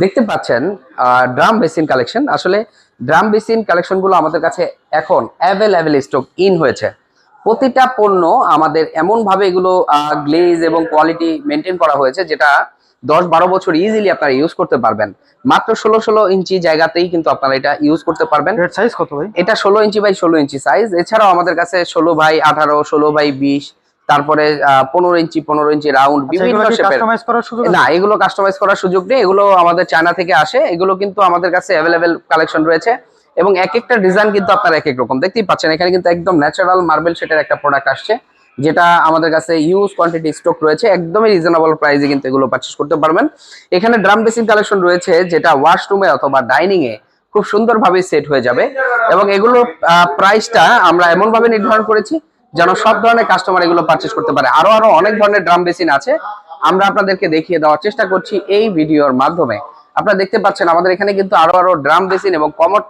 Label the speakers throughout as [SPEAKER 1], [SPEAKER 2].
[SPEAKER 1] দেখতে পাচ্ছেন drum basin collection. আসলে ড্রাম বেসিন কালেকশনগুলো আমাদের কাছে এখন অ্যাভেলেবেল স্টক ইন হয়েছে। প্রতিটা পণ্য আমাদের এমনভাবে এগুলো গ্লেজ এবং কোয়ালিটি মেনটেন করা হয়েছে, যেটা 10-12 বছর ইজিলি আপনারা ইউজ করতে পারবেন। মাত্র 16-16 ইঞ্চি জায়গাতেই কিন্তু আপনারা এটা ইউজ করতে পারবেন।
[SPEAKER 2] এর সাইজ কত ভাই?
[SPEAKER 1] এটা 16 ইঞ্চি বাই 16 ইঞ্চি সাইজ। এছাড়াও আমাদের কাছে 16x18, 16x20, তারপরে 15 ইঞ্চি 15 ইঞ্চি রাউন্ড বিভিন্ন শেপের।
[SPEAKER 2] কাস্টমাইজ করার সুযোগ
[SPEAKER 1] না, এগুলো কাস্টমাইজ করার সুযোগ নেই, এগুলো আমাদের চায়না থেকে আসে। এগুলো কিন্তু আমাদের কাছে অ্যাভেলেবেল কালেকশন রয়েছে এবং এক একটা ডিজাইন কিন্তু আপনার এক এক রকম। দেখতেই পাচ্ছেন এখানে কিন্তু একদম ন্যাচারাল মার্বেল শেডের একটা প্রোডাক্ট আসছে, যেটা আমাদের কাছে ইউজ কোয়ান্টিটি স্টক রয়েছে। একদমই রিজনেবল প্রাইসে কিন্তু এগুলো পারচেজ করতে পারবেন। এখানে ড্রাম বেসিন কালেকশন রয়েছে, যেটা ওয়াশরুমে অথবা ডাইনিং এ খুব সুন্দরভাবে সেট হয়ে যাবে। এবং এগুলোর প্রাইসটা আমরা এমন ভাবে নির্ধারণ করেছি যেন সব ধরনের কাস্টমার এগুলো পারচেজ করতে পারে। আরো আরো অনেক ধরনের ড্রাম বেসিন আছে, আমরা আপনাদেরকে দেখিয়ে দেওয়ার চেষ্টা করছি এই ভিডিওর মাধ্যমে। আপনারা দেখতে পাচ্ছেন আমাদের এখানে কিন্তু আরো আরো ড্রাম বেসিন এবং কমোড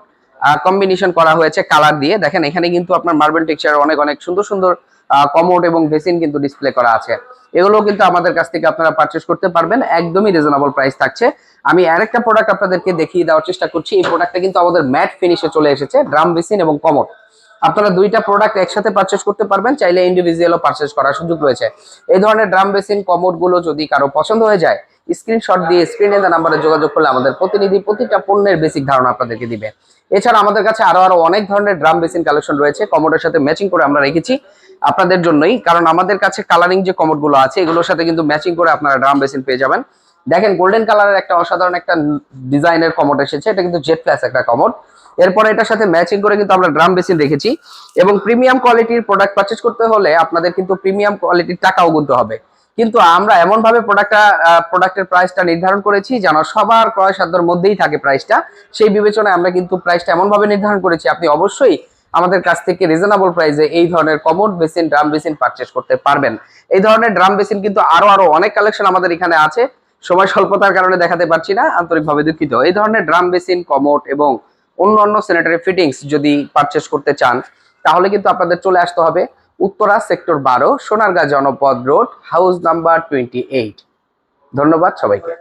[SPEAKER 1] কম্বিনেশন করা হয়েছে কালার দিয়ে। দেখেন এখানে কিন্তু আপনার মার্বেল টেক্সচার অনেক অনেক সুন্দর সুন্দর কমোড এবং বেসিন কিন্তু ডিসপ্লে করা আছে। এগুলো কিন্তু আমাদের কাছ থেকে আপনারা পারচেজ করতে পারবেন, একদমই রিজনেবল প্রাইস থাকছে। আমি আরেকটা প্রোডাক্ট আপনাদেরকে দেখিয়ে দেওয়ার চেষ্টা করছি। এই প্রোডাক্টটা কিন্তু আমাদের ম্যাট ফিনিশে চলে এসেছে, ড্রাম বেসিন এবং কমোড। আপনারা দুইটা প্রোডাক্ট একসাথে পারচেজ করতে পারবেন, চাইলে ইন্ডিভিজুয়ালও পারচেজ করার সুযোগ রয়েছে। এই ধরনের ড্রাম বেসিন কমোড গুলো যদি কারো পছন্দ হয়ে যায়, স্ক্রিনশট দিয়ে স্ক্রিনে দেওয়া নাম্বারে যোগাযোগ করলে আমাদের প্রতিনিধি প্রতিটা পণ্যের বেসিক ধারণা আপনাদেরকে দিবে। এছাড়া আমাদের কাছে আরো আরো অনেক ধরনের ড্রাম বেসিন কালেকশন রয়েছে, কমোডের সাথে ম্যাচিং করে আমরা রেখেছি আপনাদের জন্যই। কারণ আমাদের কাছে কালারিং যে কমোড গুলো আছে, এগুলোর সাথে কিন্তু ম্যাচিং করে আপনারা ড্রাম বেসিন পেয়ে যাবেন। দেখেন গোল্ডেন কালারের একটা অসাধারণ একটা ডিজাইনের কমোড এসেছে, এটা কিন্তু জেড প্লাস একটা কমোড। এরপরে এটার সাথে ম্যাচিং করে কিন্তু আমরা ড্রাম বেসিন রেখেছি। এবং প্রিমিয়াম কোয়ালিটির প্রোডাক্ট পারচেজ করতে হলে আপনাদের কিন্তু প্রিমিয়াম কোয়ালিটির টাকাও গুনতে হবে। কিন্তু আমরা এমন ভাবে প্রোডাক্টের প্রাইসটা নির্ধারণ করেছি যেন সবার ক্রয় সাধ্যের মধ্যেই থাকে প্রাইসটা। সেই বিবেচনায় আমরা কিন্তু প্রাইসটা এমন ভাবে নির্ধারণ করেছি আপনি অবশ্যই আমাদের কাছ থেকে রিজনেবল প্রাইসে এই ধরনের commode basin drum basin purchase করতে পারবেন। এই ধরনের ড্রাম বেসিন কিন্তু আরো আরো অনেক কালেকশন আমাদের এখানে আছে, সময় স্বল্পতার কারণে দেখাতে পারছি না, আন্তরিকভাবে দুঃখিত। এই ধরনের ড্রাম বেসিন কমোড এবং অন্যান্য স্যানিটারি ফিটিংস যদি পারচেজ করতে চান, তাহলে কিন্তু আপনাদের চলে আসতে হবে উত্তরা সেক্টর 12, সোনারগাঁ জনপদ রোড, হাউস নাম্বার 28। ধন্যবাদ সবাইকে।